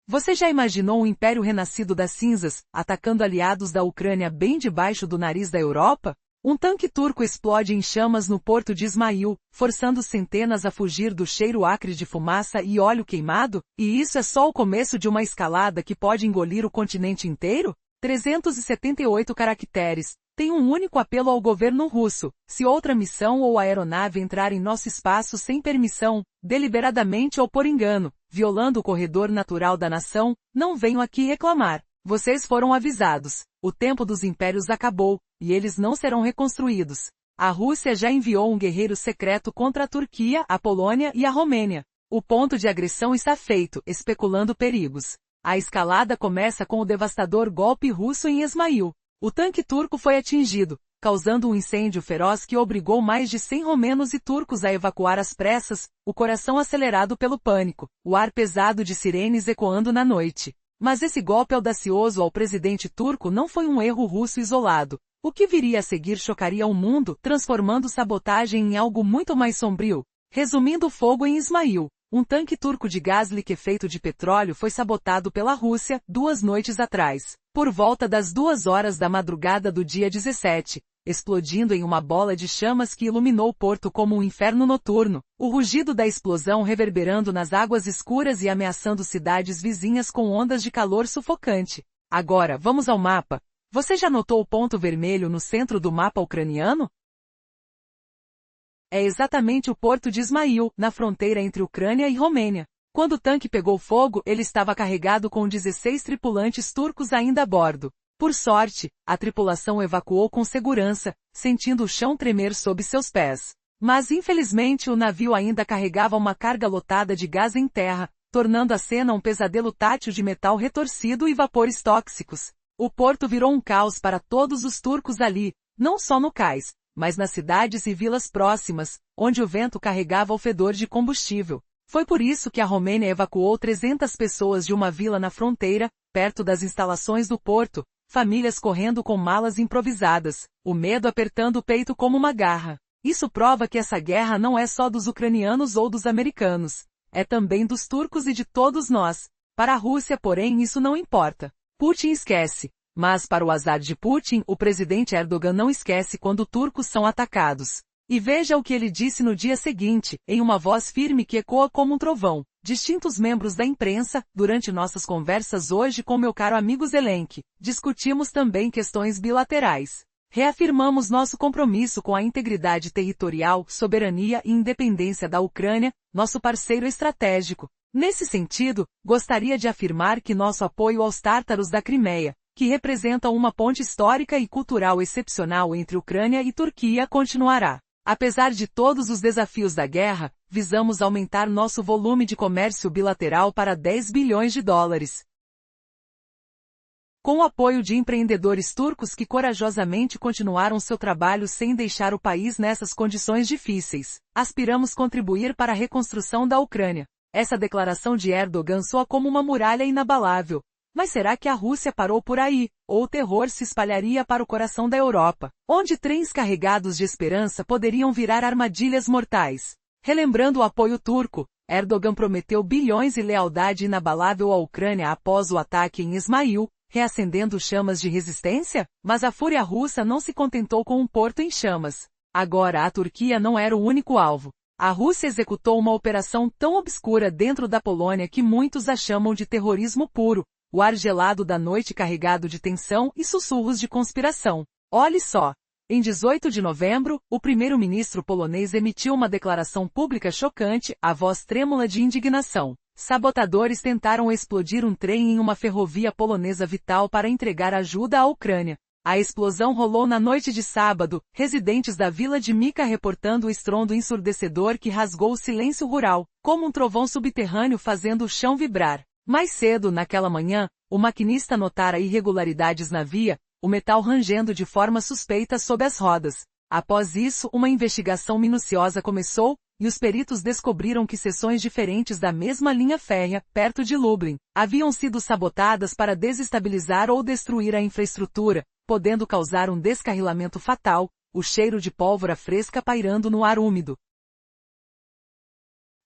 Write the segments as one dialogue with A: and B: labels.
A: Você já imaginou um império renascido das cinzas, atacando aliados da Ucrânia bem debaixo do nariz da Europa? Um tanque turco explode em chamas no porto de Ismail, forçando centenas a fugir do cheiro acre de fumaça e óleo queimado? E isso é só o começo de uma escalada que pode engolir o continente inteiro? 378 caracteres. Tem um único apelo ao governo russo: se outra missão ou aeronave entrar em nosso espaço sem permissão, deliberadamente ou por engano, violando o corredor natural da nação, não venham aqui reclamar. Vocês foram avisados. O tempo dos impérios acabou, e eles não serão reconstruídos. A Rússia já enviou um guerreiro secreto contra a Turquia, a Polônia e a Romênia. O ponto de agressão está feito, especulando perigos. A escalada começa com o devastador golpe russo em Ismail. O tanque turco foi atingido, causando um incêndio feroz que obrigou mais de 100 romenos e turcos a evacuar às pressas, o coração acelerado pelo pânico, o ar pesado de sirenes ecoando na noite. Mas esse golpe audacioso ao presidente turco não foi um erro russo isolado. O que viria a seguir chocaria o mundo, transformando sabotagem em algo muito mais sombrio. Resumindo o fogo em Ismail, um tanque turco de gás liquefeito de petróleo foi sabotado pela Rússia 2 noites atrás, por volta das 2 horas da madrugada do dia 17, explodindo em uma bola de chamas que iluminou o porto como um inferno noturno, o rugido da explosão reverberando nas águas escuras e ameaçando cidades vizinhas com ondas de calor sufocante. Agora, vamos ao mapa. Você já notou o ponto vermelho no centro do mapa ucraniano? É exatamente o porto de Ismail, na fronteira entre Ucrânia e Romênia. Quando o tanque pegou fogo, ele estava carregado com 16 tripulantes turcos ainda a bordo. Por sorte, a tripulação evacuou com segurança, sentindo o chão tremer sob seus pés. Mas infelizmente o navio ainda carregava uma carga lotada de gás em terra, tornando a cena um pesadelo tátil de metal retorcido e vapores tóxicos. O porto virou um caos para todos os turcos ali, não só no cais, mas nas cidades e vilas próximas, onde o vento carregava o fedor de combustível. Foi por isso que a Romênia evacuou 300 pessoas de uma vila na fronteira, perto das instalações do porto, famílias correndo com malas improvisadas, o medo apertando o peito como uma garra. Isso prova que essa guerra não é só dos ucranianos ou dos americanos. É também dos turcos e de todos nós. Para a Rússia, porém, isso não importa. Putin esquece. Mas para o azar de Putin, o presidente Erdogan não esquece quando turcos são atacados. E veja o que ele disse no dia seguinte, em uma voz firme que ecoa como um trovão. Distintos membros da imprensa, durante nossas conversas hoje com meu caro amigo Zelensky, discutimos também questões bilaterais. Reafirmamos nosso compromisso com a integridade territorial, soberania e independência da Ucrânia, nosso parceiro estratégico. Nesse sentido, gostaria de afirmar que nosso apoio aos tártaros da Crimeia, que representam uma ponte histórica e cultural excepcional entre Ucrânia e Turquia, continuará. Apesar de todos os desafios da guerra, visamos aumentar nosso volume de comércio bilateral para 10 bilhões de dólares. Com o apoio de empreendedores turcos que corajosamente continuaram seu trabalho sem deixar o país nessas condições difíceis, aspiramos contribuir para a reconstrução da Ucrânia. Essa declaração de Erdogan soa como uma muralha inabalável. Mas será que a Rússia parou por aí, ou o terror se espalharia para o coração da Europa, onde trens carregados de esperança poderiam virar armadilhas mortais? Relembrando o apoio turco, Erdogan prometeu bilhões e lealdade inabalável à Ucrânia após o ataque em Ismail, reacendendo chamas de resistência? Mas a fúria russa não se contentou com um porto em chamas. Agora a Turquia não era o único alvo. A Rússia executou uma operação tão obscura dentro da Polônia que muitos a chamam de terrorismo puro. O ar gelado da noite carregado de tensão e sussurros de conspiração. Olhe só! Em 18 de novembro, o primeiro-ministro polonês emitiu uma declaração pública chocante, a voz trêmula de indignação. Sabotadores tentaram explodir um trem em uma ferrovia polonesa vital para entregar ajuda à Ucrânia. A explosão rolou na noite de sábado, residentes da vila de Mika reportando o estrondo ensurdecedor que rasgou o silêncio rural, como um trovão subterrâneo fazendo o chão vibrar. Mais cedo naquela manhã, o maquinista notara irregularidades na via, o metal rangendo de forma suspeita sob as rodas. Após isso, uma investigação minuciosa começou, e os peritos descobriram que seções diferentes da mesma linha férrea, perto de Lublin, haviam sido sabotadas para desestabilizar ou destruir a infraestrutura, podendo causar um descarrilamento fatal, o cheiro de pólvora fresca pairando no ar úmido.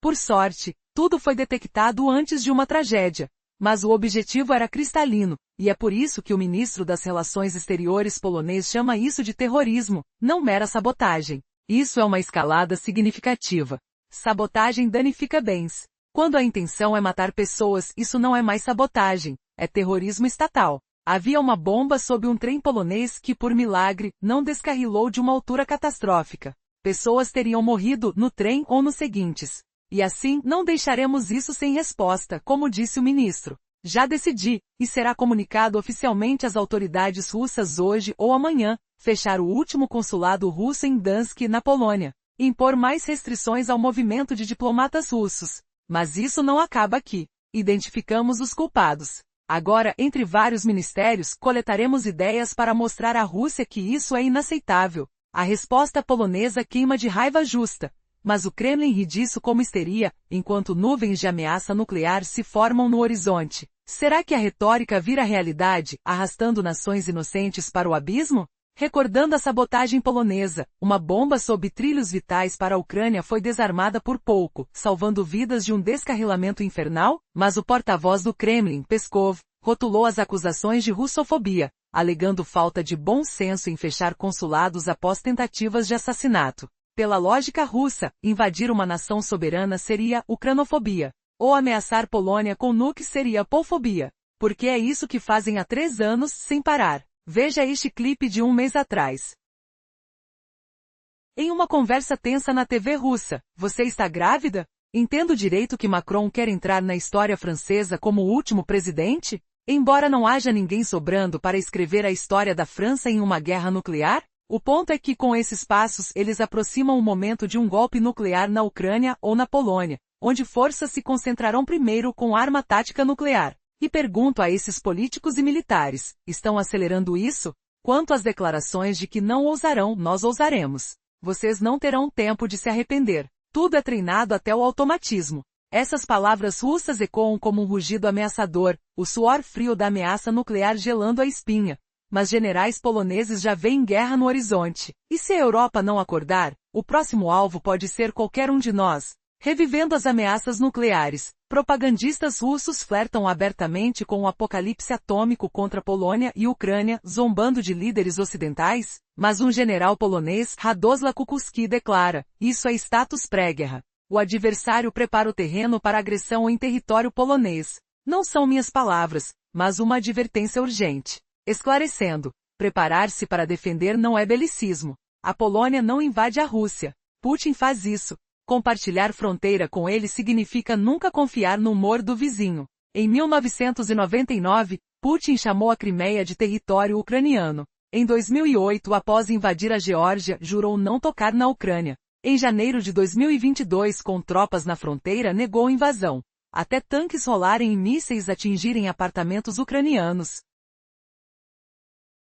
A: Por sorte, tudo foi detectado antes de uma tragédia. Mas o objetivo era cristalino, e é por isso que o ministro das Relações Exteriores polonês chama isso de terrorismo, não mera sabotagem. Isso é uma escalada significativa. Sabotagem danifica bens. Quando a intenção é matar pessoas, isso não é mais sabotagem, é terrorismo estatal. Havia uma bomba sob um trem polonês que, por milagre, não descarrilou de uma altura catastrófica. Pessoas teriam morrido no trem ou nos seguintes. E assim, não deixaremos isso sem resposta, como disse o ministro. Já decidi, e será comunicado oficialmente às autoridades russas hoje ou amanhã, fechar o último consulado russo em Gdansk, na Polônia. Impor mais restrições ao movimento de diplomatas russos. Mas isso não acaba aqui. Identificamos os culpados. Agora, entre vários ministérios, coletaremos ideias para mostrar à Rússia que isso é inaceitável. A resposta polonesa queima de raiva justa. Mas o Kremlin ri disso como histeria, enquanto nuvens de ameaça nuclear se formam no horizonte. Será que a retórica vira realidade, arrastando nações inocentes para o abismo? Recordando a sabotagem polonesa, uma bomba sob trilhos vitais para a Ucrânia foi desarmada por pouco, salvando vidas de um descarrilamento infernal, mas o porta-voz do Kremlin, Peskov, rotulou as acusações de russofobia, alegando falta de bom senso em fechar consulados após tentativas de assassinato. Pela lógica russa, invadir uma nação soberana seria ucranofobia, ou ameaçar Polônia com nukes seria polfobia, porque é isso que fazem há 3 anos, sem parar. Veja este clipe de um mês atrás. Em uma conversa tensa na TV russa, você está grávida? Entendo direito que Macron quer entrar na história francesa como o último presidente? Embora não haja ninguém sobrando para escrever a história da França em uma guerra nuclear, o ponto é que com esses passos eles aproximam o momento de um golpe nuclear na Ucrânia ou na Polônia, onde forças se concentrarão primeiro com arma tática nuclear. E pergunto a esses políticos e militares, estão acelerando isso? Quanto às declarações de que não ousarão, nós ousaremos. Vocês não terão tempo de se arrepender. Tudo é treinado até o automatismo. Essas palavras russas ecoam como um rugido ameaçador, o suor frio da ameaça nuclear gelando a espinha. Mas generais poloneses já veem guerra no horizonte. E se a Europa não acordar, o próximo alvo pode ser qualquer um de nós. Revivendo as ameaças nucleares, propagandistas russos flertam abertamente com o apocalipse atômico contra Polônia e Ucrânia, zombando de líderes ocidentais, mas um general polonês, Radoslaw Kukuski, declara, isso é status pré-guerra. O adversário prepara o terreno para agressão em território polonês. Não são minhas palavras, mas uma advertência urgente. Esclarecendo, preparar-se para defender não é belicismo. A Polônia não invade a Rússia. Putin faz isso. Compartilhar fronteira com ele significa nunca confiar no humor do vizinho. Em 1999, Putin chamou a Crimeia de território ucraniano. Em 2008, após invadir a Geórgia, jurou não tocar na Ucrânia. Em janeiro de 2022, com tropas na fronteira, negou invasão. Até tanques rolarem e mísseis atingirem apartamentos ucranianos.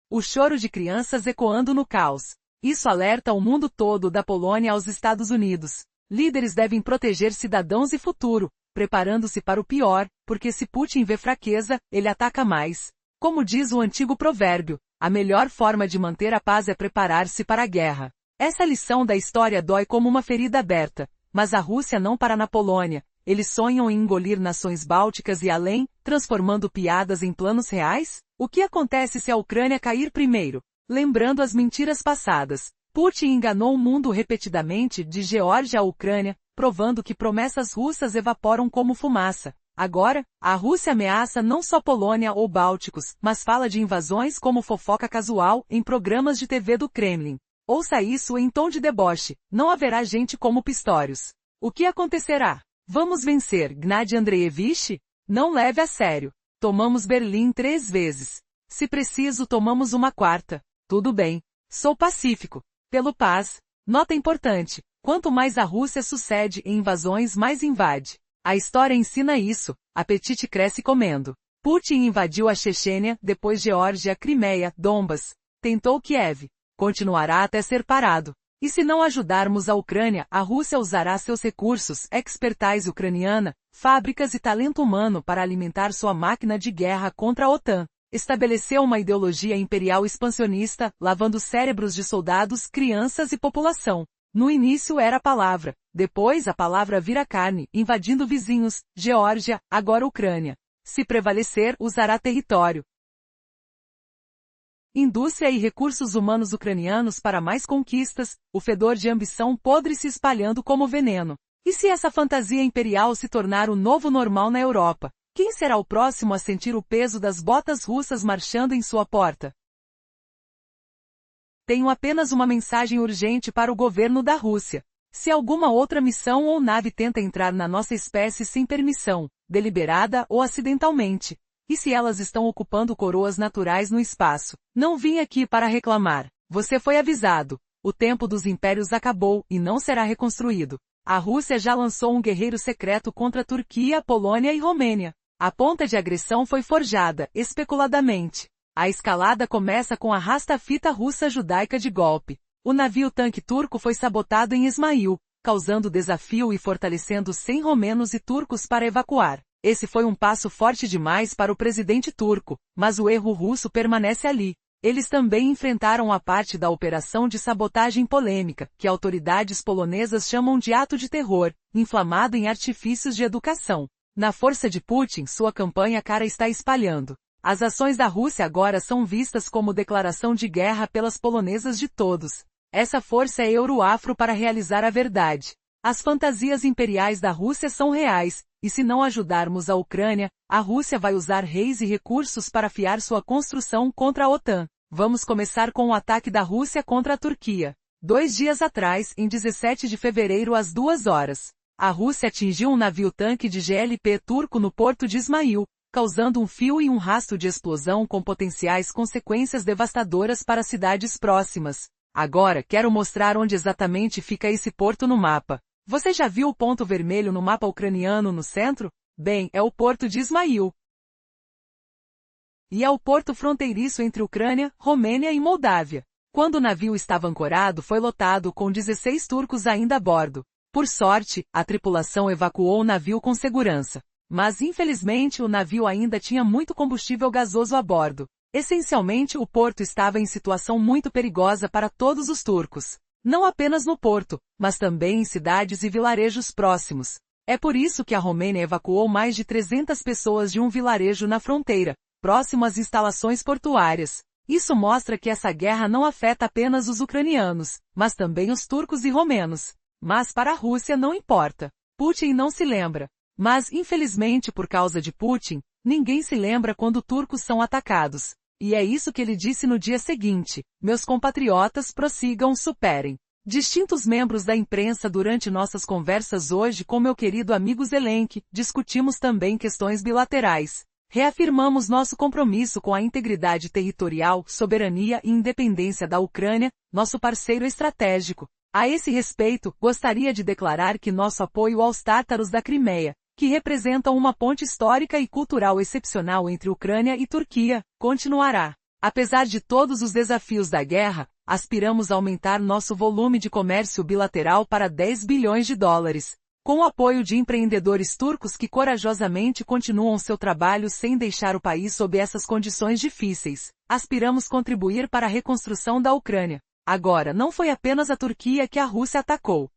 A: O choro de crianças ecoando no caos. Isso alerta o mundo todo da Polônia aos Estados Unidos. Líderes devem proteger cidadãos e futuro, preparando-se para o pior, porque se Putin vê fraqueza, ele ataca mais. Como diz o antigo provérbio, a melhor forma de manter a paz é preparar-se para a guerra. Essa lição da história dói como uma ferida aberta, mas a Rússia não para na Polônia. Eles sonham em engolir nações bálticas e além, transformando piadas em planos reais? O que acontece se a Ucrânia cair primeiro? Lembrando as mentiras passadas. Putin enganou o mundo repetidamente de Geórgia à Ucrânia, provando que promessas russas evaporam como fumaça. Agora, a Rússia ameaça não só Polônia ou Bálticos, mas fala de invasões como fofoca casual em programas de TV do Kremlin. Ouça isso em tom de deboche, não haverá gente como Pistorius. O que acontecerá? Vamos vencer, Gnad Andreevich? Não leve a sério. Tomamos Berlim 3 vezes. Se preciso tomamos uma 4ª. Tudo bem. Sou pacífico. Pelo paz. Nota importante. Quanto mais a Rússia sucede em invasões, mais invade. A história ensina isso. Apetite cresce comendo. Putin invadiu a Chechênia, depois Geórgia, Crimeia, Donbas. Tentou Kiev. Continuará até ser parado. E se não ajudarmos a Ucrânia, a Rússia usará seus recursos, expertise ucraniana, fábricas e talento humano para alimentar sua máquina de guerra contra a OTAN. Estabeleceu uma ideologia imperial expansionista, lavando cérebros de soldados, crianças e população. No início era a palavra, depois a palavra vira carne, invadindo vizinhos, Geórgia, agora Ucrânia. Se prevalecer, usará território, indústria e recursos humanos ucranianos para mais conquistas, o fedor de ambição podre se espalhando como veneno. E se essa fantasia imperial se tornar o novo normal na Europa? Quem será o próximo a sentir o peso das botas russas marchando em sua porta? Tenho apenas uma mensagem urgente para o governo da Rússia. Se alguma outra missão ou nave tenta entrar na nossa espécie sem permissão, deliberada ou acidentalmente, e se elas estão ocupando coroas naturais no espaço, não vim aqui para reclamar. Você foi avisado. O tempo dos impérios acabou e não será reconstruído. A Rússia já lançou um guerreiro secreto contra a Turquia, Polônia e Romênia. A ponta de agressão foi forjada, especuladamente. A escalada começa com a rasta-fita russa judaica de golpe. O navio-tanque turco foi sabotado em Ismail, causando desafio e fortalecendo 100 romenos e turcos para evacuar. Esse foi um passo forte demais para o presidente turco, mas o erro russo permanece ali. Eles também enfrentaram a parte da operação de sabotagem polêmica, que autoridades polonesas chamam de ato de terror, inflamado em artifícios de educação. Na força de Putin, sua campanha cara está espalhando. As ações da Rússia agora são vistas como declaração de guerra pelas polonesas de todos. Essa força é euro-afro para realizar a verdade. As fantasias imperiais da Rússia são reais, e se não ajudarmos a Ucrânia, a Rússia vai usar reis e recursos para afiar sua construção contra a OTAN. Vamos começar com o ataque da Rússia contra a Turquia. 2 dias atrás, em 17 de fevereiro às 2 horas, a Rússia atingiu um navio-tanque de GLP turco no porto de Ismail, causando um fio e um rastro de explosão com potenciais consequências devastadoras para cidades próximas. Agora, quero mostrar onde exatamente fica esse porto no mapa. Você já viu o ponto vermelho no mapa ucraniano no centro? Bem, é o porto de Ismail. E é o porto fronteiriço entre Ucrânia, Romênia e Moldávia. Quando o navio estava ancorado, foi lotado com 16 turcos ainda a bordo. Por sorte, a tripulação evacuou o navio com segurança. Mas infelizmente o navio ainda tinha muito combustível gasoso a bordo. Essencialmente o porto estava em situação muito perigosa para todos os turcos. Não apenas no porto, mas também em cidades e vilarejos próximos. É por isso que a Romênia evacuou mais de 300 pessoas de um vilarejo na fronteira, próximo às instalações portuárias. Isso mostra que essa guerra não afeta apenas os ucranianos, mas também os turcos e romenos. Mas para a Rússia não importa. Putin não se lembra. Mas, infelizmente por causa de Putin, ninguém se lembra quando turcos são atacados. E é isso que ele disse no dia seguinte: meus compatriotas prossigam, superem. Distintos membros da imprensa durante nossas conversas hoje com meu querido amigo Zelensky, discutimos também questões bilaterais. Reafirmamos nosso compromisso com a integridade territorial, soberania e independência da Ucrânia, nosso parceiro estratégico. A esse respeito, gostaria de declarar que nosso apoio aos tártaros da Crimeia, que representam uma ponte histórica e cultural excepcional entre Ucrânia e Turquia, continuará. Apesar de todos os desafios da guerra, aspiramos a aumentar nosso volume de comércio bilateral para 10 bilhões de dólares. Com o apoio de empreendedores turcos que corajosamente continuam seu trabalho sem deixar o país sob essas condições difíceis, aspiramos contribuir para a reconstrução da Ucrânia. Agora, não foi apenas a Turquia que a Rússia atacou.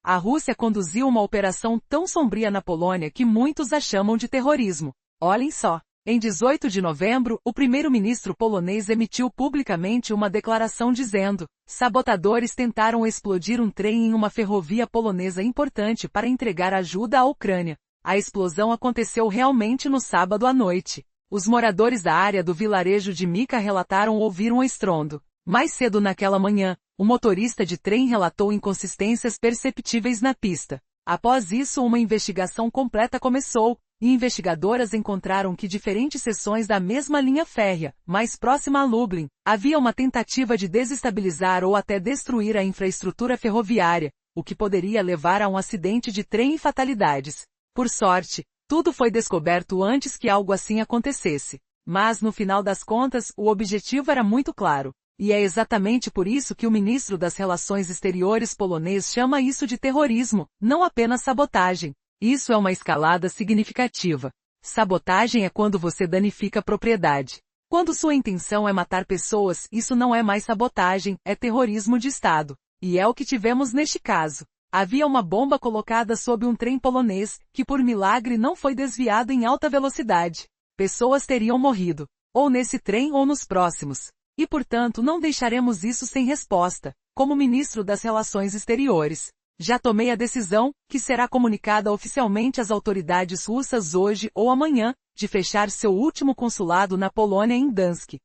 A: A Rússia conduziu uma operação tão sombria na Polônia que muitos a chamam de terrorismo. Olhem só. Em 18 de novembro, o primeiro-ministro polonês emitiu publicamente uma declaração dizendo: sabotadores tentaram explodir um trem em uma ferrovia polonesa importante para entregar ajuda à Ucrânia. A explosão aconteceu realmente no sábado à noite. Os moradores da área do vilarejo de Mika relataram ouvir um estrondo. Mais cedo naquela manhã, o motorista de trem relatou inconsistências perceptíveis na pista. Após isso, uma investigação completa começou, e investigadoras encontraram que diferentes seções da mesma linha férrea, mais próxima a Lublin, havia uma tentativa de desestabilizar ou até destruir a infraestrutura ferroviária, o que poderia levar a um acidente de trem e fatalidades. Por sorte, tudo foi descoberto antes que algo assim acontecesse. Mas, no final das contas, o objetivo era muito claro. E é exatamente por isso que o ministro das Relações Exteriores polonês chama isso de terrorismo, não apenas sabotagem. Isso é uma escalada significativa. Sabotagem é quando você danifica a propriedade. Quando sua intenção é matar pessoas, isso não é mais sabotagem, é terrorismo de Estado. E é o que tivemos neste caso. Havia uma bomba colocada sob um trem polonês, que por milagre não foi desviado em alta velocidade. Pessoas teriam morrido, ou nesse trem ou nos próximos. E portanto não deixaremos isso sem resposta. Como ministro das Relações Exteriores, já tomei a decisão, que será comunicada oficialmente às autoridades russas hoje ou amanhã, de fechar seu último consulado na Polônia em Gdansk.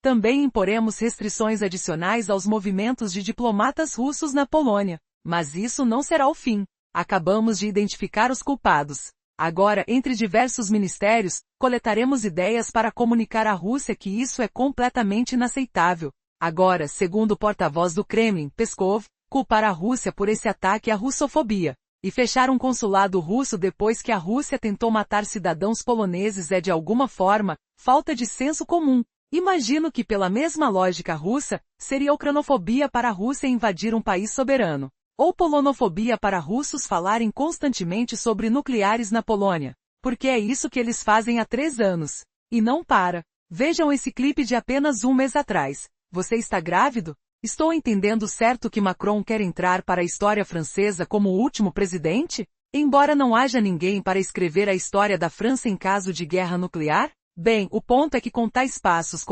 A: Também imporemos restrições adicionais aos movimentos de diplomatas russos na Polônia. Mas isso não será o fim. Acabamos de identificar os culpados. Agora, entre diversos ministérios, coletaremos ideias para comunicar à Rússia que isso é completamente inaceitável. Agora, segundo o porta-voz do Kremlin, Peskov, culpar a Rússia por esse ataque à russofobia e fechar um consulado russo depois que a Rússia tentou matar cidadãos poloneses é de alguma forma falta de senso comum. Imagino que pela mesma lógica russa, seria ucranofobia para a Rússia invadir um país soberano, ou polonofobia para russos falarem constantemente sobre nucleares na Polônia, porque é isso que eles fazem há 3 anos. E não para. Vejam esse clipe de apenas um mês atrás. Você está grávido? Estou entendendo certo que Macron quer entrar para a história francesa como o último presidente? Embora não haja ninguém para escrever a história da França em caso de guerra nuclear? Bem, o ponto é que com tais passos,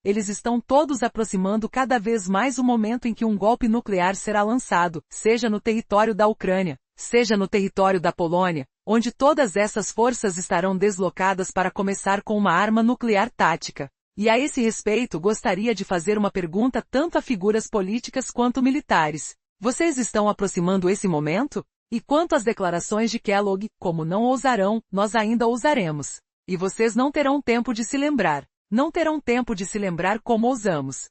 A: eles estão todos aproximando cada vez mais o momento em que um golpe nuclear será lançado, seja no território da Ucrânia, seja no território da Polônia, onde todas essas forças estarão deslocadas para começar com uma arma nuclear tática. E a esse respeito gostaria de fazer uma pergunta tanto a figuras políticas quanto militares. Vocês estão aproximando esse momento? E quanto às declarações de Kellogg, como não ousarão, nós ainda ousaremos. E vocês não terão tempo de se lembrar. Não terão tempo de se lembrar como ousamos.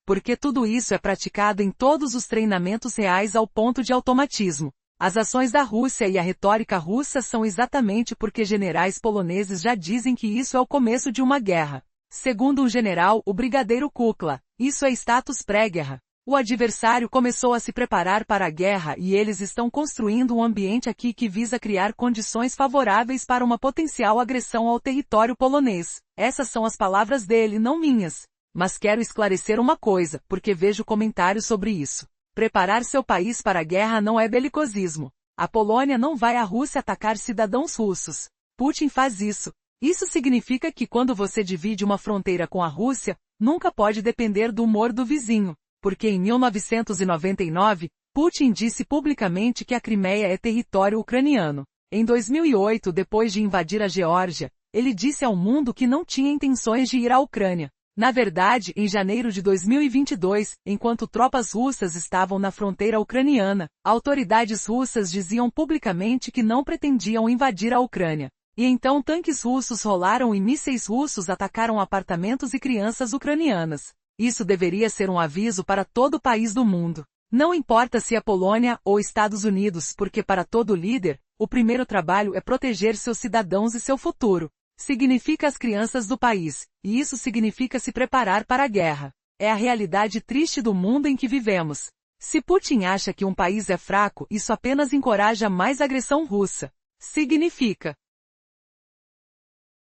A: Porque tudo isso é praticado em todos os treinamentos reais ao ponto de automatismo. As ações da Rússia e a retórica russa são exatamente porque generais poloneses já dizem que isso é o começo de uma guerra. Segundo um general, o brigadeiro Kukla, isso é status pré-guerra. O adversário começou a se preparar para a guerra e eles estão construindo um ambiente aqui que visa criar condições favoráveis para uma potencial agressão ao território polonês. Essas são as palavras dele, não minhas. Mas quero esclarecer uma coisa, porque vejo comentários sobre isso. Preparar seu país para a guerra não é belicosismo. A Polônia não vai à Rússia atacar cidadãos russos. Putin faz isso. Isso significa que quando você divide uma fronteira com a Rússia, nunca pode depender do humor do vizinho. Porque em 1999, Putin disse publicamente que a Crimeia é território ucraniano. Em 2008, depois de invadir a Geórgia, ele disse ao mundo que não tinha intenções de ir à Ucrânia. Na verdade, em janeiro de 2022, enquanto tropas russas estavam na fronteira ucraniana, autoridades russas diziam publicamente que não pretendiam invadir a Ucrânia. E então tanques russos rolaram e mísseis russos atacaram apartamentos e crianças ucranianas. Isso deveria ser um aviso para todo país do mundo. Não importa se é Polônia ou Estados Unidos, porque para todo líder, o primeiro trabalho é proteger seus cidadãos e seu futuro. Significa as crianças do país, e isso significa se preparar para a guerra. É a realidade triste do mundo em que vivemos. Se Putin acha que um país é fraco, isso apenas encoraja mais agressão russa. Significa.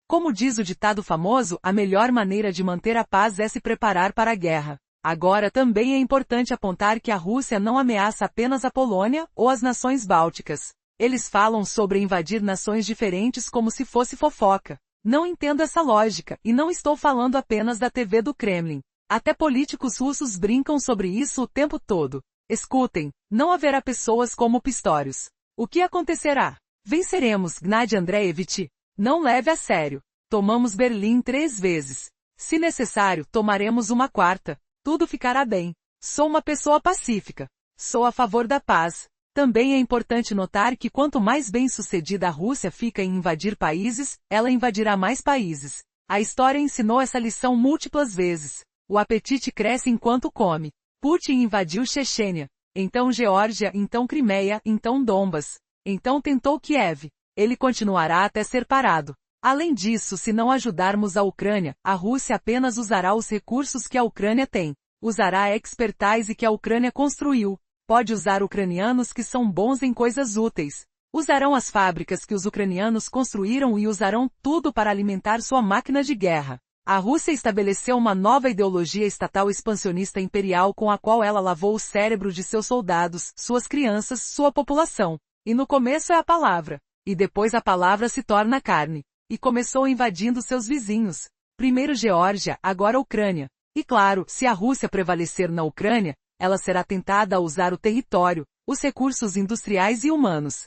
A: Como diz o ditado famoso, a melhor maneira de manter a paz é se preparar para a guerra. Agora também é importante apontar que a Rússia não ameaça apenas a Polônia ou as nações bálticas. Eles falam sobre invadir nações diferentes como se fosse fofoca. Não entendo essa lógica, e não estou falando apenas da TV do Kremlin. Até políticos russos brincam sobre isso o tempo todo. Escutem, não haverá pessoas como Pistorius. O que acontecerá? Venceremos, Gennady Andreevich. Não leve a sério. Tomamos Berlim 3 vezes. Se necessário, tomaremos uma 4ª. Tudo ficará bem. Sou uma pessoa pacífica. Sou a favor da paz. Também é importante notar que quanto mais bem-sucedida a Rússia fica em invadir países, ela invadirá mais países. A história ensinou essa lição múltiplas vezes. O apetite cresce enquanto come. Putin invadiu Chechênia. Então Geórgia, então Crimeia, então Donbas. Então tentou Kiev. Ele continuará até ser parado. Além disso, se não ajudarmos a Ucrânia, a Rússia apenas usará os recursos que a Ucrânia tem. Usará a expertise que a Ucrânia construiu. Pode usar ucranianos que são bons em coisas úteis. Usarão as fábricas que os ucranianos construíram e usarão tudo para alimentar sua máquina de guerra. A Rússia estabeleceu uma nova ideologia estatal expansionista imperial com a qual ela lavou o cérebro de seus soldados, suas crianças, sua população. E no começo é a palavra. E depois a palavra se torna carne. E começou invadindo seus vizinhos. Primeiro Geórgia, agora Ucrânia. E claro, se a Rússia prevalecer na Ucrânia, ela será tentada a usar o território, os recursos industriais e humanos.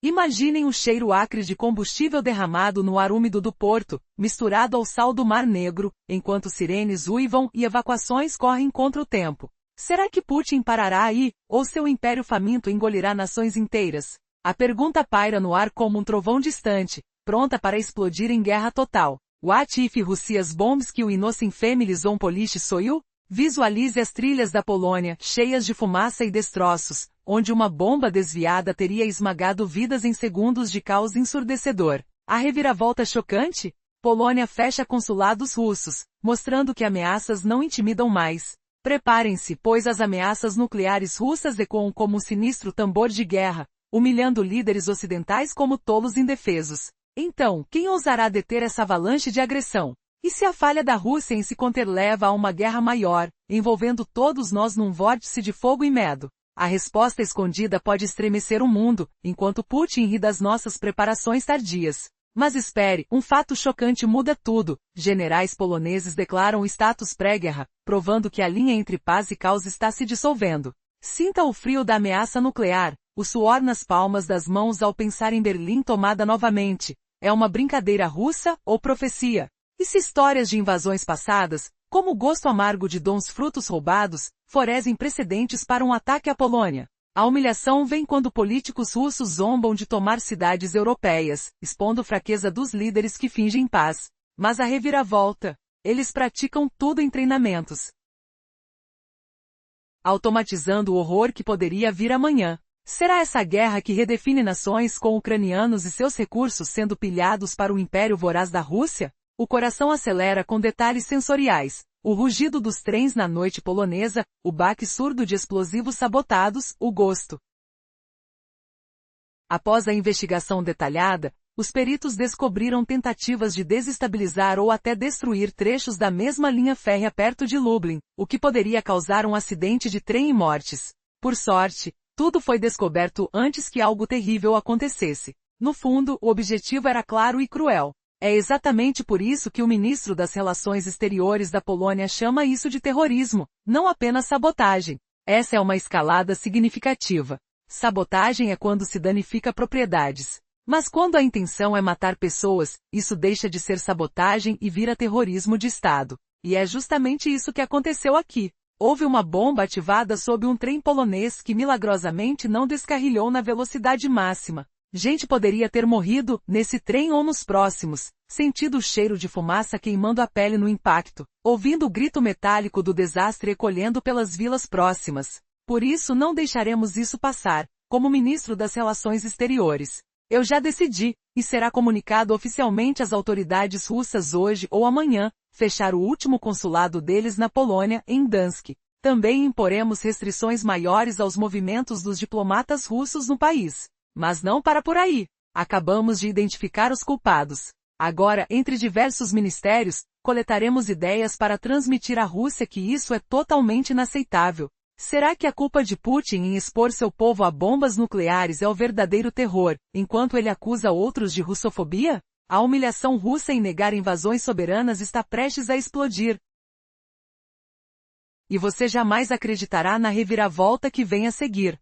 A: Imaginem o cheiro acre de combustível derramado no ar úmido do porto, misturado ao sal do Mar Negro, enquanto sirenes uivam e evacuações correm contra o tempo. Será que Putin parará aí, ou seu império faminto engolirá nações inteiras? A pergunta paira no ar como um trovão distante, pronta para explodir em guerra total. What if Russia's bombs kill innocent families on Polish soil? Visualize as trilhas da Polônia, cheias de fumaça e destroços, onde uma bomba desviada teria esmagado vidas em segundos de caos ensurdecedor. A reviravolta chocante? Polônia fecha consulados russos, mostrando que ameaças não intimidam mais. Preparem-se, pois as ameaças nucleares russas ecoam como um sinistro tambor de guerra, humilhando líderes ocidentais como tolos indefesos. Então, quem ousará deter essa avalanche de agressão? E se a falha da Rússia em se conter leva a uma guerra maior, envolvendo todos nós num vórtice de fogo e medo? A resposta escondida pode estremecer o mundo, enquanto Putin ri das nossas preparações tardias. Mas espere, um fato chocante muda tudo. Generais poloneses declaram status pré-guerra, provando que a linha entre paz e caos está se dissolvendo. Sinta o frio da ameaça nuclear, o suor nas palmas das mãos ao pensar em Berlim tomada novamente. É uma brincadeira russa ou profecia? E se histórias de invasões passadas, como o gosto amargo de dons frutos roubados, fornecem precedentes para um ataque à Polônia? A humilhação vem quando políticos russos zombam de tomar cidades europeias, expondo fraqueza dos líderes que fingem paz. Mas a reviravolta? Eles praticam tudo em treinamentos, automatizando o horror que poderia vir amanhã. Será essa guerra que redefine nações com ucranianos e seus recursos sendo pilhados para o império voraz da Rússia? O coração acelera com detalhes sensoriais. O rugido dos trens na noite polonesa, o baque surdo de explosivos sabotados, o gosto. Após a investigação detalhada, os peritos descobriram tentativas de desestabilizar ou até destruir trechos da mesma linha férrea perto de Lublin, o que poderia causar um acidente de trem e mortes. Por sorte, tudo foi descoberto antes que algo terrível acontecesse. No fundo, o objetivo era claro e cruel. É exatamente por isso que o ministro das Relações Exteriores da Polônia chama isso de terrorismo, não apenas sabotagem. Essa é uma escalada significativa. Sabotagem é quando se danifica propriedades. Mas quando a intenção é matar pessoas, isso deixa de ser sabotagem e vira terrorismo de Estado. E é justamente isso que aconteceu aqui. Houve uma bomba ativada sob um trem polonês que milagrosamente não descarrilhou na velocidade máxima. Gente poderia ter morrido, nesse trem ou nos próximos, sentindo o cheiro de fumaça queimando a pele no impacto, ouvindo o grito metálico do desastre ecolhendo pelas vilas próximas. Por isso não deixaremos isso passar, como ministro das Relações Exteriores. Eu já decidi, e será comunicado oficialmente às autoridades russas hoje ou amanhã, fechar o último consulado deles na Polônia, em Gdansk. Também imporemos restrições maiores aos movimentos dos diplomatas russos no país. Mas não para por aí. Acabamos de identificar os culpados. Agora, entre diversos ministérios, coletaremos ideias para transmitir à Rússia que isso é totalmente inaceitável. Será que a culpa de Putin em expor seu povo a bombas nucleares é o verdadeiro terror, enquanto ele acusa outros de russofobia? A humilhação russa em negar invasões soberanas está prestes a explodir. E você jamais acreditará na reviravolta que vem a seguir.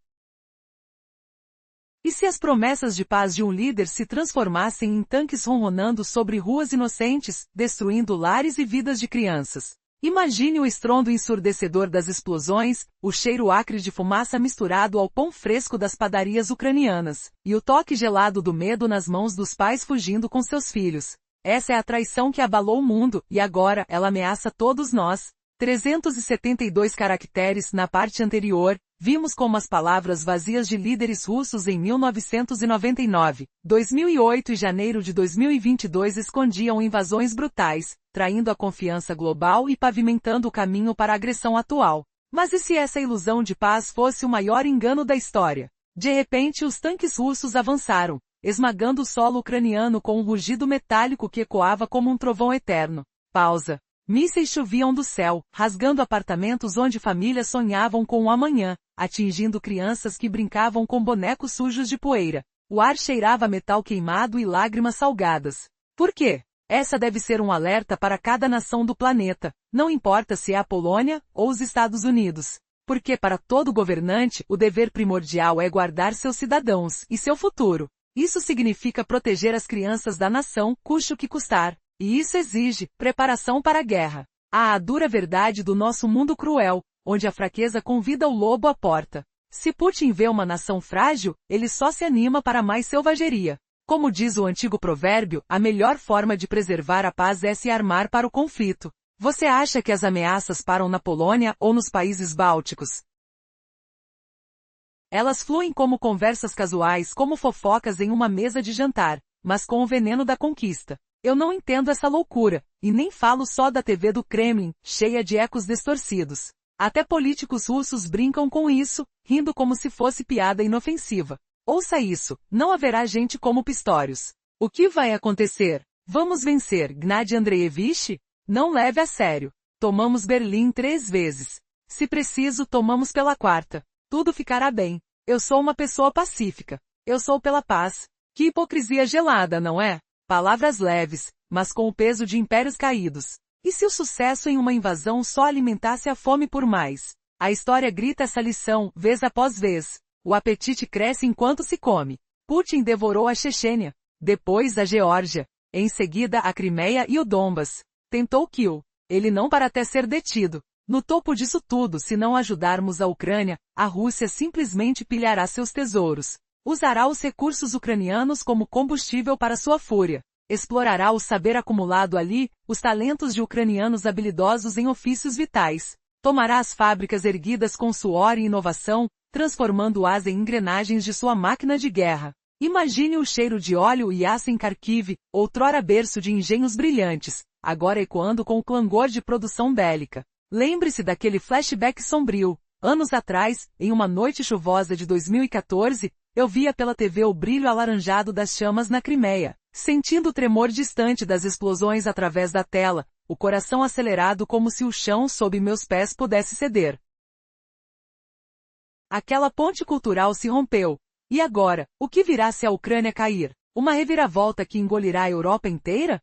A: E se as promessas de paz de um líder se transformassem em tanques ronronando sobre ruas inocentes, destruindo lares e vidas de crianças? Imagine o estrondo ensurdecedor das explosões, o cheiro acre de fumaça misturado ao pão fresco das padarias ucranianas, e o toque gelado do medo nas mãos dos pais fugindo com seus filhos. Essa é a traição que abalou o mundo, e agora ela ameaça todos nós. 372 caracteres na parte anterior, vimos como as palavras vazias de líderes russos em 1999, 2008 e janeiro de 2022 escondiam invasões brutais, traindo a confiança global e pavimentando o caminho para a agressão atual. Mas e se essa ilusão de paz fosse o maior engano da história? De repente os tanques russos avançaram, esmagando o solo ucraniano com um rugido metálico que ecoava como um trovão eterno. Pausa. Mísseis choviam do céu, rasgando apartamentos onde famílias sonhavam com o amanhã, atingindo crianças que brincavam com bonecos sujos de poeira. O ar cheirava a metal queimado e lágrimas salgadas. Por quê? Essa deve ser um alerta para cada nação do planeta, não importa se é a Polônia ou os Estados Unidos. Porque para todo governante, o dever primordial é guardar seus cidadãos e seu futuro. Isso significa proteger as crianças da nação, custe o que custar. E isso exige preparação para a guerra. Há a dura verdade do nosso mundo cruel, onde a fraqueza convida o lobo à porta. Se Putin vê uma nação frágil, ele só se anima para mais selvageria. Como diz o antigo provérbio, a melhor forma de preservar a paz é se armar para o conflito. Você acha que as ameaças param na Polônia ou nos países bálticos? Elas fluem como conversas casuais, como fofocas em uma mesa de jantar, mas com o veneno da conquista. Eu não entendo essa loucura, e nem falo só da TV do Kremlin, cheia de ecos distorcidos. Até políticos russos brincam com isso, rindo como se fosse piada inofensiva. Ouça isso, não haverá gente como Pistorius. O que vai acontecer? Vamos vencer, Gnad Andreevich? Não leve a sério. Tomamos Berlim 3 vezes. Se preciso, tomamos pela 4ª. Tudo ficará bem. Eu sou uma pessoa pacífica. Eu sou pela paz. Que hipocrisia gelada, não é? Palavras leves, mas com o peso de impérios caídos. E se o sucesso em uma invasão só alimentasse a fome por mais? A história grita essa lição, vez após vez. O apetite cresce enquanto se come. Putin devorou a Chechênia. Depois a Geórgia. Em seguida a Crimeia e o Donbas. Tentou kill. Ele não para até ser detido. No topo disso tudo, se não ajudarmos a Ucrânia, a Rússia simplesmente pilhará seus tesouros. Usará os recursos ucranianos como combustível para sua fúria. Explorará o saber acumulado ali, os talentos de ucranianos habilidosos em ofícios vitais. Tomará as fábricas erguidas com suor e inovação, transformando-as em engrenagens de sua máquina de guerra. Imagine o cheiro de óleo e aço em Kharkiv, outrora berço de engenhos brilhantes, agora ecoando com o clangor de produção bélica. Lembre-se daquele flashback sombrio. Anos atrás, em uma noite chuvosa de 2014, eu via pela TV o brilho alaranjado das chamas na Crimeia, sentindo o tremor distante das explosões através da tela, o coração acelerado como se o chão sob meus pés pudesse ceder. Aquela ponte cultural se rompeu. E agora, o que virá se a Ucrânia cair? Uma reviravolta que engolirá a Europa inteira?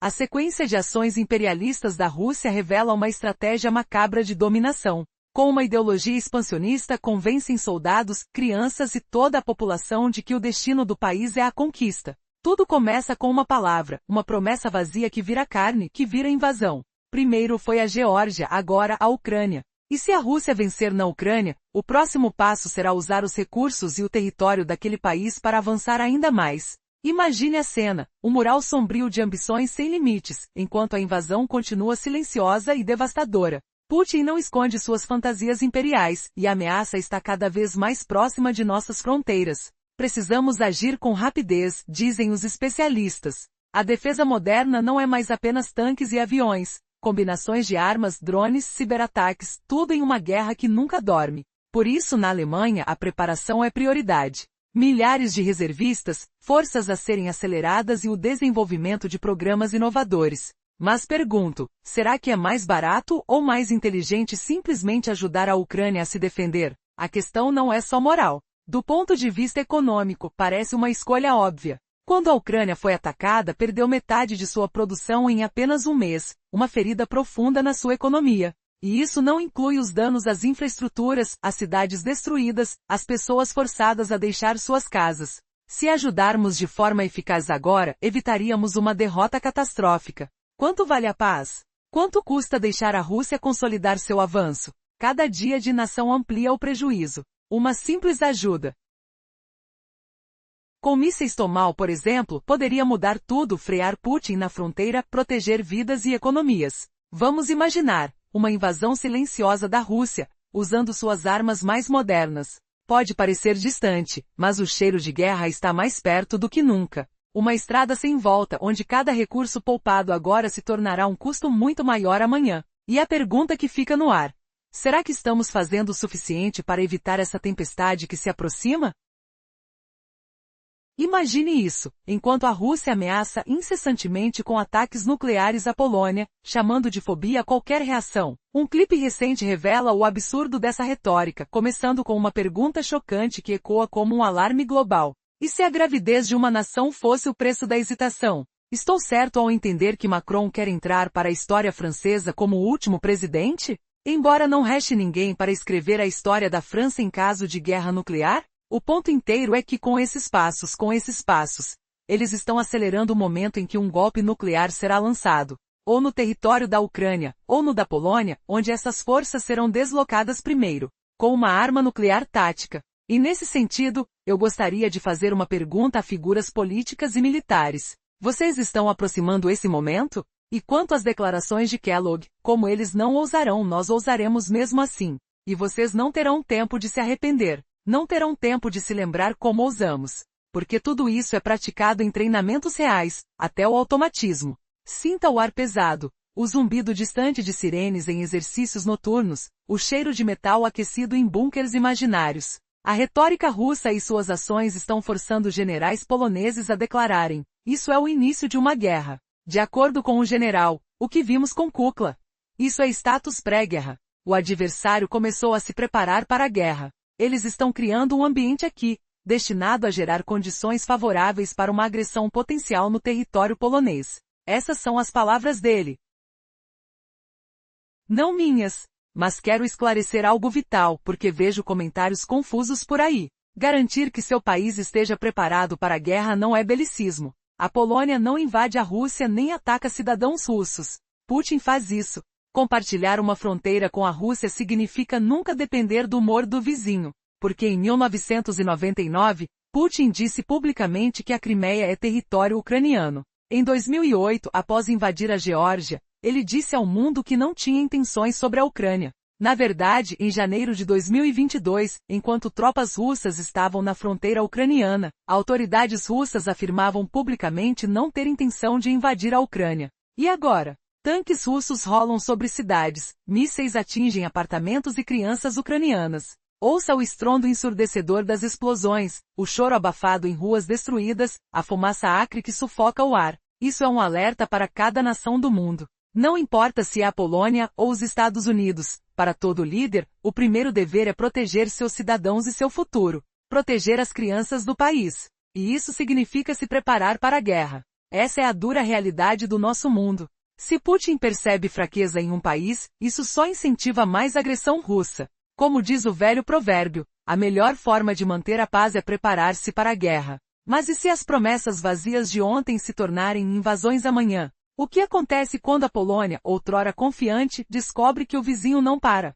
A: A sequência de ações imperialistas da Rússia revela uma estratégia macabra de dominação. Com uma ideologia expansionista, convencem soldados, crianças e toda a população de que o destino do país é a conquista. Tudo começa com uma palavra, uma promessa vazia que vira carne, que vira invasão. Primeiro foi a Geórgia, agora a Ucrânia. E se a Rússia vencer na Ucrânia, o próximo passo será usar os recursos e o território daquele país para avançar ainda mais. Imagine a cena, um mural sombrio de ambições sem limites, enquanto a invasão continua silenciosa e devastadora. Putin não esconde suas fantasias imperiais, e a ameaça está cada vez mais próxima de nossas fronteiras. Precisamos agir com rapidez, dizem os especialistas. A defesa moderna não é mais apenas tanques e aviões, combinações de armas, drones, ciberataques, tudo em uma guerra que nunca dorme. Por isso, na Alemanha, a preparação é prioridade. Milhares de reservistas, forças a serem aceleradas e o desenvolvimento de programas inovadores. Mas pergunto, será que é mais barato ou mais inteligente simplesmente ajudar a Ucrânia a se defender? A questão não é só moral. Do ponto de vista econômico, parece uma escolha óbvia. Quando a Ucrânia foi atacada, perdeu metade de sua produção em apenas um mês, uma ferida profunda na sua economia. E isso não inclui os danos às infraestruturas, às cidades destruídas, às pessoas forçadas a deixar suas casas. Se ajudarmos de forma eficaz agora, evitaríamos uma derrota catastrófica. Quanto vale a paz? Quanto custa deixar a Rússia consolidar seu avanço? Cada dia de inação amplia o prejuízo. Uma simples ajuda. Com mísseis Tomal, por exemplo, poderia mudar tudo, frear Putin na fronteira, proteger vidas e economias. Vamos imaginar uma invasão silenciosa da Rússia, usando suas armas mais modernas. Pode parecer distante, mas o cheiro de guerra está mais perto do que nunca. Uma estrada sem volta onde cada recurso poupado agora se tornará um custo muito maior amanhã. E a pergunta que fica no ar: será que estamos fazendo o suficiente para evitar essa tempestade que se aproxima? Imagine isso, enquanto a Rússia ameaça incessantemente com ataques nucleares a Polônia, chamando de fobia qualquer reação. Um clipe recente revela o absurdo dessa retórica, começando com uma pergunta chocante que ecoa como um alarme global. E se a gravidez de uma nação fosse o preço da hesitação? Estou certo ao entender que Macron quer entrar para a história francesa como o último presidente? Embora não reste ninguém para escrever a história da França em caso de guerra nuclear? O ponto inteiro é que com esses passos, eles estão acelerando o momento em que um golpe nuclear será lançado, ou no território da Ucrânia, ou no da Polônia, onde essas forças serão deslocadas primeiro, com uma arma nuclear tática. E nesse sentido, eu gostaria de fazer uma pergunta a figuras políticas e militares. Vocês estão aproximando esse momento? E quanto às declarações de Kellogg, como eles não ousarão, nós ousaremos mesmo assim. E vocês não terão tempo de se arrepender. Não terão tempo de se lembrar como ousamos. Porque tudo isso é praticado em treinamentos reais, até o automatismo. Sinta o ar pesado, o zumbido distante de sirenes em exercícios noturnos, o cheiro de metal aquecido em bunkers imaginários. A retórica russa e suas ações estão forçando generais poloneses a declararem: isso é o início de uma guerra. De acordo com o general, o que vimos com Kukla. Isso é status pré-guerra. O adversário começou a se preparar para a guerra. Eles estão criando um ambiente aqui, destinado a gerar condições favoráveis para uma agressão potencial no território polonês. Essas são as palavras dele. Não minhas. Mas quero esclarecer algo vital, porque vejo comentários confusos por aí. Garantir que seu país esteja preparado para a guerra não é belicismo. A Polônia não invade a Rússia nem ataca cidadãos russos. Putin faz isso. Compartilhar uma fronteira com a Rússia significa nunca depender do humor do vizinho, porque em 1999, Putin disse publicamente que a Crimeia é território ucraniano. Em 2008, após invadir a Geórgia, ele disse ao mundo que não tinha intenções sobre a Ucrânia. Na verdade, em janeiro de 2022, enquanto tropas russas estavam na fronteira ucraniana, autoridades russas afirmavam publicamente não ter intenção de invadir a Ucrânia. E agora? Tanques russos rolam sobre cidades, mísseis atingem apartamentos e crianças ucranianas. Ouça o estrondo ensurdecedor das explosões, o choro abafado em ruas destruídas, a fumaça acre que sufoca o ar. Isso é um alerta para cada nação do mundo. Não importa se é a Polônia ou os Estados Unidos, para todo líder, o primeiro dever é proteger seus cidadãos e seu futuro. Proteger as crianças do país. E isso significa se preparar para a guerra. Essa é a dura realidade do nosso mundo. Se Putin percebe fraqueza em um país, isso só incentiva mais agressão russa. Como diz o velho provérbio, a melhor forma de manter a paz é preparar-se para a guerra. Mas e se as promessas vazias de ontem se tornarem invasões amanhã? O que acontece quando a Polônia, outrora confiante, descobre que o vizinho não para?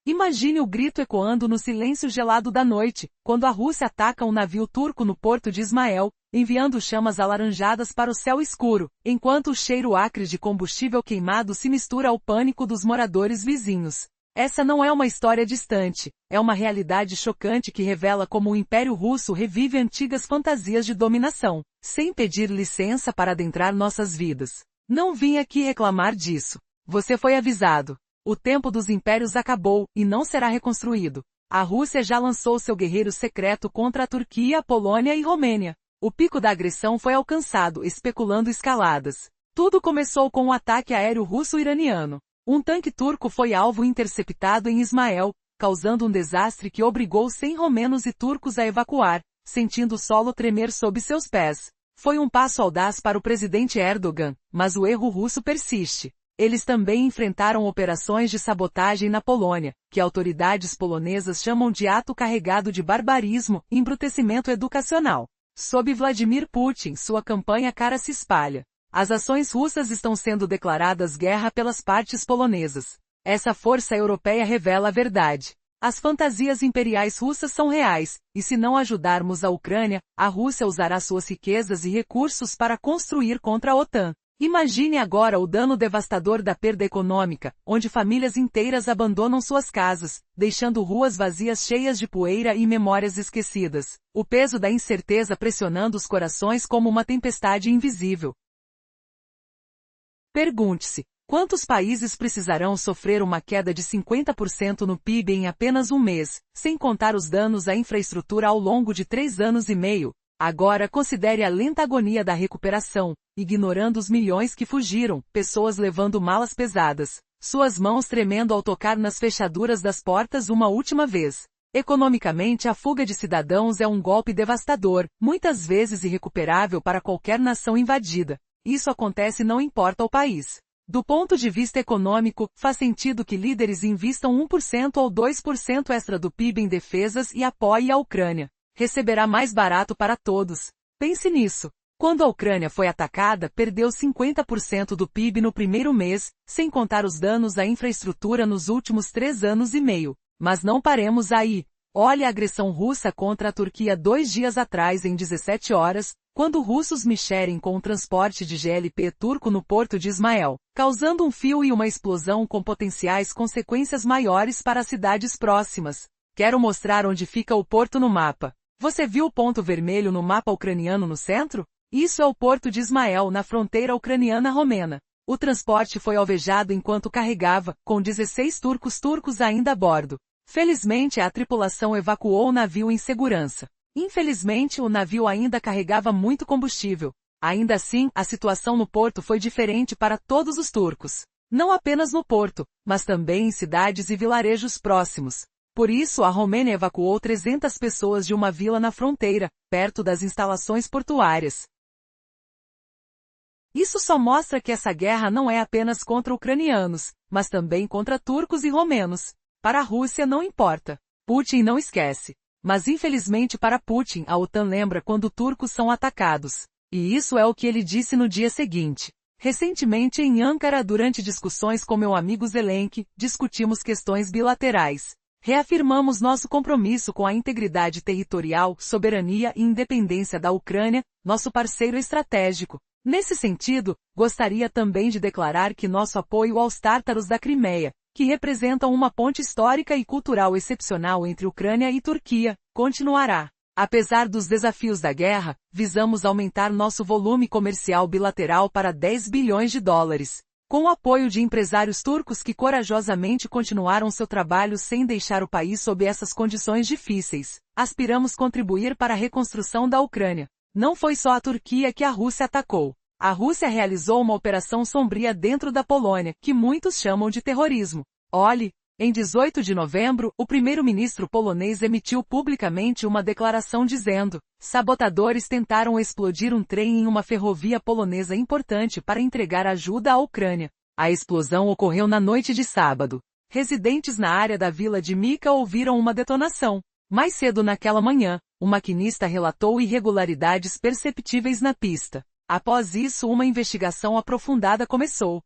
A: Imagine o grito ecoando no silêncio gelado da noite, quando a Rússia ataca um navio turco no porto de Ismael, enviando chamas alaranjadas para o céu escuro, enquanto o cheiro acre de combustível queimado se mistura ao pânico dos moradores vizinhos. Essa não é uma história distante, é uma realidade chocante que revela como o Império Russo revive antigas fantasias de dominação, sem pedir licença para adentrar nossas vidas. Não vim aqui reclamar disso. Você foi avisado. O tempo dos impérios acabou, e não será reconstruído. A Rússia já lançou seu guerreiro secreto contra a Turquia, Polônia e Romênia. O pico da agressão foi alcançado, especulando escaladas. Tudo começou com um ataque aéreo russo-iraniano. Um tanque turco foi alvo interceptado em Ismael, causando um desastre que obrigou 100 romenos e turcos a evacuar, sentindo o solo tremer sob seus pés. Foi um passo audaz para o presidente Erdogan, mas o erro russo persiste. Eles também enfrentaram operações de sabotagem na Polônia, que autoridades polonesas chamam de ato carregado de barbarismo e embrutecimento educacional. Sob Vladimir Putin, sua campanha cara se espalha. As ações russas estão sendo declaradas guerra pelas partes polonesas. Essa força europeia revela a verdade. As fantasias imperiais russas são reais, e se não ajudarmos a Ucrânia, a Rússia usará suas riquezas e recursos para construir contra a OTAN. Imagine agora o dano devastador da perda econômica, onde famílias inteiras abandonam suas casas, deixando ruas vazias cheias de poeira e memórias esquecidas. O peso da incerteza pressionando os corações como uma tempestade invisível. Pergunte-se, Quantos países precisarão sofrer uma queda de 50% no PIB em apenas um mês, sem contar os danos à infraestrutura ao longo de 3 anos e meio? Agora considere a lenta agonia da recuperação, ignorando os milhões que fugiram, pessoas levando malas pesadas, suas mãos tremendo ao tocar nas fechaduras das portas uma última vez. Economicamente, a fuga de cidadãos é um golpe devastador, muitas vezes irrecuperável para qualquer nação invadida. Isso acontece não importa o país. Do ponto de vista econômico, faz sentido que líderes invistam 1% ou 2% extra do PIB em defesas e apoie a Ucrânia. Receberá mais barato para todos. Pense nisso. Quando a Ucrânia foi atacada, perdeu 50% do PIB no primeiro mês, sem contar os danos à infraestrutura nos últimos 3 anos e meio. Mas não paremos aí. Olhe a agressão russa contra a Turquia 2 dias atrás em 17 horas, quando russos mexerem com o transporte de GLP turco no porto de Ismael, causando um fio e uma explosão com potenciais consequências maiores para as cidades próximas. Quero mostrar onde fica o porto no mapa. Você viu o ponto vermelho no mapa ucraniano no centro? Isso é o porto de Ismael, na fronteira ucraniana-romena. O transporte foi alvejado enquanto carregava, com 16 turcos ainda a bordo. Felizmente a tripulação evacuou o navio em segurança. Infelizmente o navio ainda carregava muito combustível. Ainda assim, a situação no porto foi diferente para todos os turcos. Não apenas no porto, mas também em cidades e vilarejos próximos. Por isso a Romênia evacuou 300 pessoas de uma vila na fronteira, perto das instalações portuárias. Isso só mostra que essa guerra não é apenas contra ucranianos, mas também contra turcos e romenos. Para a Rússia não importa. Putin não esquece. Mas infelizmente para Putin a OTAN lembra quando turcos são atacados. E isso é o que ele disse no dia seguinte. Recentemente em Ankara, durante discussões com meu amigo Zelensky, discutimos questões bilaterais. Reafirmamos nosso compromisso com a integridade territorial, soberania e independência da Ucrânia, nosso parceiro estratégico. Nesse sentido, gostaria também de declarar que nosso apoio aos tártaros da Crimeia, que representam uma ponte histórica e cultural excepcional entre Ucrânia e Turquia, continuará. Apesar dos desafios da guerra, visamos aumentar nosso volume comercial bilateral para 10 bilhões de dólares. Com o apoio de empresários turcos que corajosamente continuaram seu trabalho sem deixar o país sob essas condições difíceis, aspiramos contribuir para a reconstrução da Ucrânia. Não foi só a Turquia que a Rússia atacou. A Rússia realizou uma operação sombria dentro da Polônia, que muitos chamam de terrorismo. Olhe, em 18 de novembro, o primeiro-ministro polonês emitiu publicamente uma declaração dizendo: sabotadores tentaram explodir um trem em uma ferrovia polonesa importante para entregar ajuda à Ucrânia. A explosão ocorreu na noite de sábado. Residentes na área da vila de Mika ouviram uma detonação. Mais cedo naquela manhã, o maquinista relatou irregularidades perceptíveis na pista. Após isso, uma investigação aprofundada começou.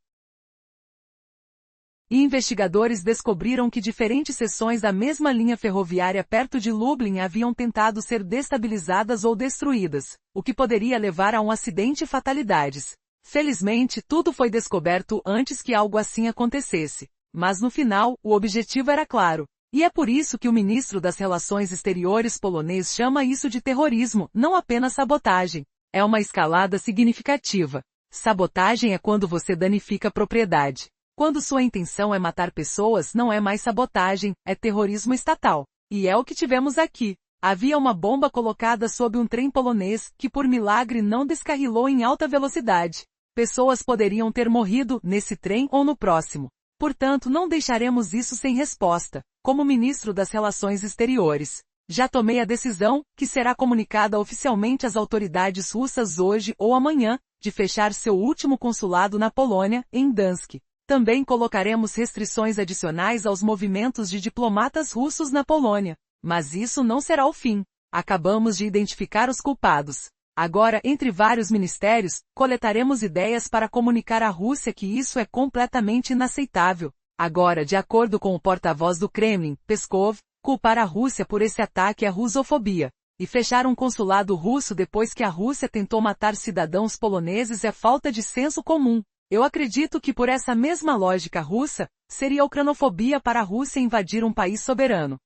A: E investigadores descobriram que diferentes seções da mesma linha ferroviária perto de Lublin haviam tentado ser destabilizadas ou destruídas, o que poderia levar a um acidente e fatalidades. Felizmente, tudo foi descoberto antes que algo assim acontecesse. Mas no final, o objetivo era claro. E é por isso que o ministro das Relações Exteriores polonês chama isso de terrorismo, não apenas sabotagem. É uma escalada significativa. Sabotagem é quando você danifica a propriedade. Quando sua intenção é matar pessoas, não é mais sabotagem, é terrorismo estatal. E é o que tivemos aqui. Havia uma bomba colocada sob um trem polonês, que por milagre não descarrilou em alta velocidade. Pessoas poderiam ter morrido, nesse trem ou no próximo. Portanto, não deixaremos isso sem resposta. Como ministro das Relações Exteriores, já tomei a decisão, que será comunicada oficialmente às autoridades russas hoje ou amanhã, de fechar seu último consulado na Polônia, em Gdansk. Também colocaremos restrições adicionais aos movimentos de diplomatas russos na Polônia. Mas isso não será o fim. Acabamos de identificar os culpados. Agora, entre vários ministérios, coletaremos ideias para comunicar à Rússia que isso é completamente inaceitável. Agora, de acordo com o porta-voz do Kremlin, Peskov, culpar a Rússia por esse ataque é russofobia. E fechar um consulado russo depois que a Rússia tentou matar cidadãos poloneses é falta de senso comum. Eu acredito que por essa mesma lógica russa, seria ucranofobia para a Rússia invadir um país soberano.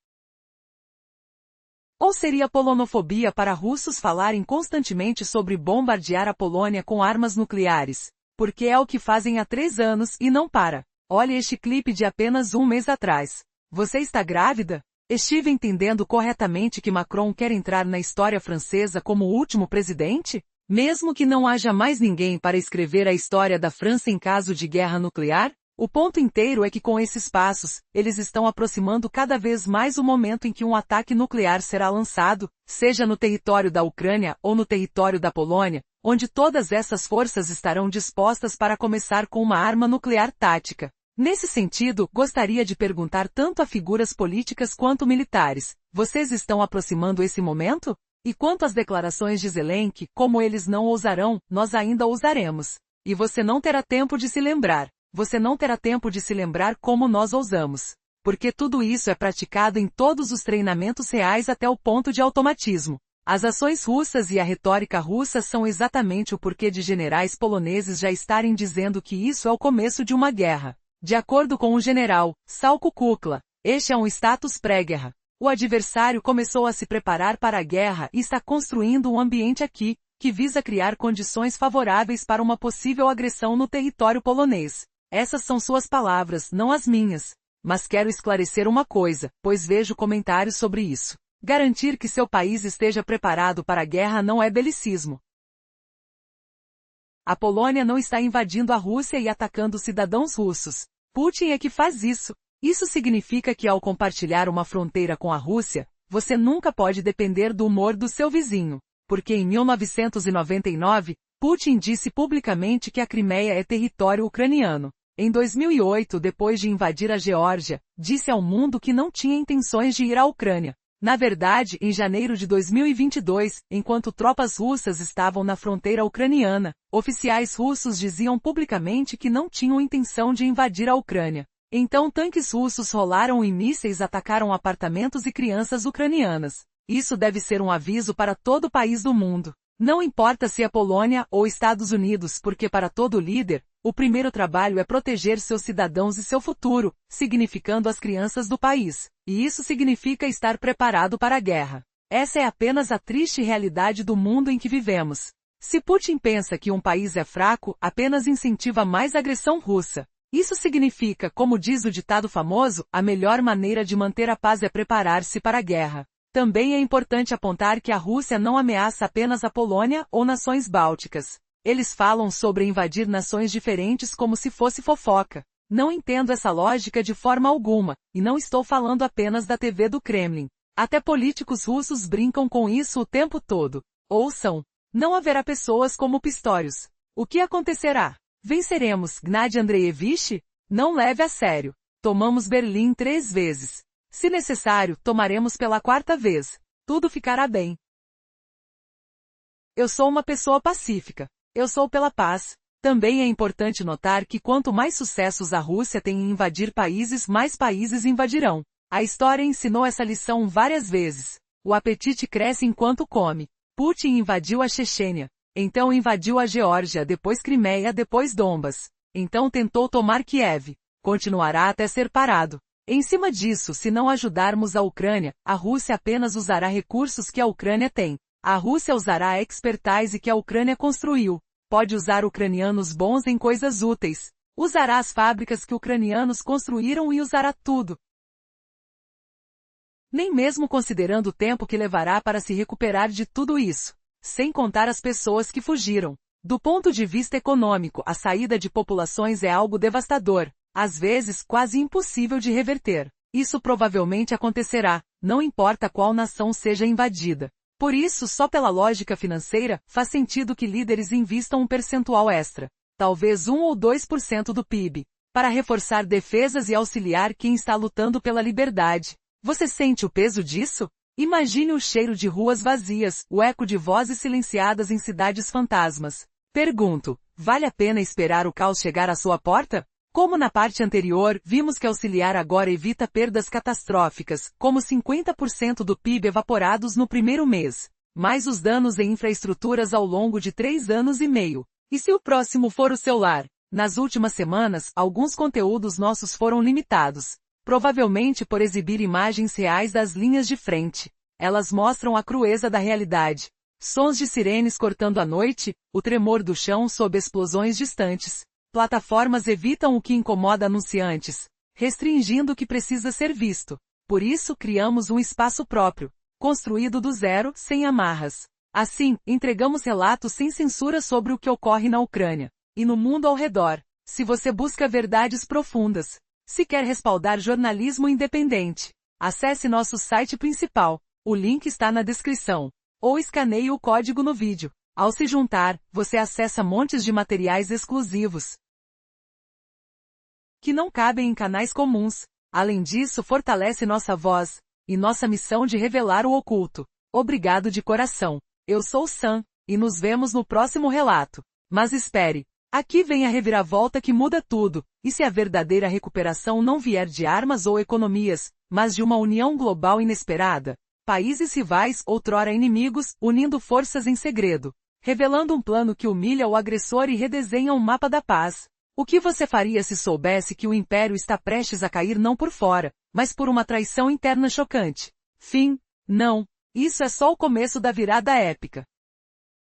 A: Ou seria polonofobia para russos falarem constantemente sobre bombardear a Polônia com armas nucleares? porque é o que fazem há 3 anos e não para. Olhe este clipe de apenas um mês atrás. Você está grávida? Estive entendendo corretamente que Macron quer entrar na história francesa como o último presidente? Mesmo que não haja mais ninguém para escrever a história da França em caso de guerra nuclear? O ponto inteiro é que com esses passos, eles estão aproximando cada vez mais o momento em que um ataque nuclear será lançado, seja no território da Ucrânia ou no território da Polônia, onde todas essas forças estarão dispostas para começar com uma arma nuclear tática. Nesse sentido, gostaria de perguntar tanto a figuras políticas quanto militares: vocês estão aproximando esse momento? E quanto às declarações de Zelensky, como eles não ousarão, nós ainda ousaremos. E você não terá tempo de se lembrar. Você não terá tempo de se lembrar como nós ousamos. Porque tudo isso é praticado em todos os treinamentos reais até o ponto de automatismo. As ações russas e a retórica russa são exatamente o porquê de generais poloneses já estarem dizendo que isso é o começo de uma guerra. De acordo com o general Salko Kukla, este é um status pré-guerra. O adversário começou a se preparar para a guerra e está construindo um ambiente aqui, que visa criar condições favoráveis para uma possível agressão no território polonês. Essas são suas palavras, não as minhas. Mas quero esclarecer uma coisa, pois vejo comentários sobre isso. Garantir que seu país esteja preparado para a guerra não é belicismo. A Polônia não está invadindo a Rússia e atacando cidadãos russos. Putin é que faz isso. Isso significa que ao compartilhar uma fronteira com a Rússia, você nunca pode depender do humor do seu vizinho. Porque em 1999, Putin disse publicamente que a Crimeia é território ucraniano. Em 2008, depois de invadir a Geórgia, disse ao mundo que não tinha intenções de ir à Ucrânia. Na verdade, em janeiro de 2022, enquanto tropas russas estavam na fronteira ucraniana, oficiais russos diziam publicamente que não tinham intenção de invadir a Ucrânia. Então tanques russos rolaram e mísseis atacaram apartamentos e crianças ucranianas. Isso deve ser um aviso para todo país do mundo. Não importa se é Polônia ou Estados Unidos, porque para todo líder, o primeiro trabalho é proteger seus cidadãos e seu futuro, significando as crianças do país. E isso significa estar preparado para a guerra. Essa é apenas a triste realidade do mundo em que vivemos. Se Putin pensa que um país é fraco, apenas incentiva mais agressão russa. Isso significa, como diz o ditado famoso, a melhor maneira de manter a paz é preparar-se para a guerra. Também é importante apontar que a Rússia não ameaça apenas a Polônia ou nações bálticas. Eles falam sobre invadir nações diferentes como se fosse fofoca. Não entendo essa lógica de forma alguma, e não estou falando apenas da TV do Kremlin. Até políticos russos brincam com isso o tempo todo. Ouçam. Não haverá pessoas como Pistorius. O que acontecerá? Venceremos, Gennady Andreevich? Não leve a sério. Tomamos Berlim 3 vezes. Se necessário, tomaremos pela 4ª vez. Tudo ficará bem. Eu sou uma pessoa pacífica. Eu sou pela paz. Também é importante notar que quanto mais sucessos a Rússia tem em invadir países, mais países invadirão. A história ensinou essa lição várias vezes. O apetite cresce enquanto come. Putin invadiu a Chechênia. Então invadiu a Geórgia, depois Crimeia, depois Donbas. Então tentou tomar Kiev. Continuará até ser parado. Em cima disso, se não ajudarmos a Ucrânia, a Rússia apenas usará recursos que a Ucrânia tem. A Rússia usará a expertise que a Ucrânia construiu. Pode usar ucranianos bons em coisas úteis. Usará as fábricas que ucranianos construíram e usará tudo. Nem mesmo considerando o tempo que levará para se recuperar de tudo isso. Sem contar as pessoas que fugiram. Do ponto de vista econômico, a saída de populações é algo devastador. Às vezes, quase impossível de reverter. Isso provavelmente acontecerá, não importa qual nação seja invadida. Por isso, só pela lógica financeira, faz sentido que líderes invistam um percentual extra, talvez 1 ou 2% do PIB, para reforçar defesas e auxiliar quem está lutando pela liberdade. Você sente o peso disso? Imagine o cheiro de ruas vazias, o eco de vozes silenciadas em cidades fantasmas. Pergunto, vale a pena esperar o caos chegar à sua porta? Como na parte anterior, vimos que auxiliar agora evita perdas catastróficas, como 50% do PIB evaporados no primeiro mês, mais os danos em infraestruturas ao longo de 3 anos e meio. E se o próximo for o seu lar? Nas últimas semanas, alguns conteúdos nossos foram limitados, provavelmente por exibir imagens reais das linhas de frente. Elas mostram a crueza da realidade. Sons de sirenes cortando a noite, o tremor do chão sob explosões distantes. Plataformas evitam o que incomoda anunciantes, restringindo o que precisa ser visto. Por isso criamos um espaço próprio, construído do zero, sem amarras. Assim, entregamos relatos sem censura sobre o que ocorre na Ucrânia e no mundo ao redor. Se você busca verdades profundas, se quer respaldar jornalismo independente, acesse nosso site principal. O link está na descrição. Ou escaneie o código no vídeo. Ao se juntar, você acessa montes de materiais exclusivos que não cabem em canais comuns. Além disso, fortalece nossa voz e nossa missão de revelar o oculto. Obrigado de coração. Eu sou Sam, e nos vemos no próximo relato. Mas espere, aqui vem a reviravolta que muda tudo. E se a verdadeira recuperação não vier de armas ou economias, mas de uma união global inesperada? Países rivais, outrora inimigos, unindo forças em segredo, revelando um plano que humilha o agressor e redesenha um mapa da paz. O que você faria se soubesse que o império está prestes a cair não por fora, mas por uma traição interna chocante? Fim. Não. Isso é só o começo da virada épica.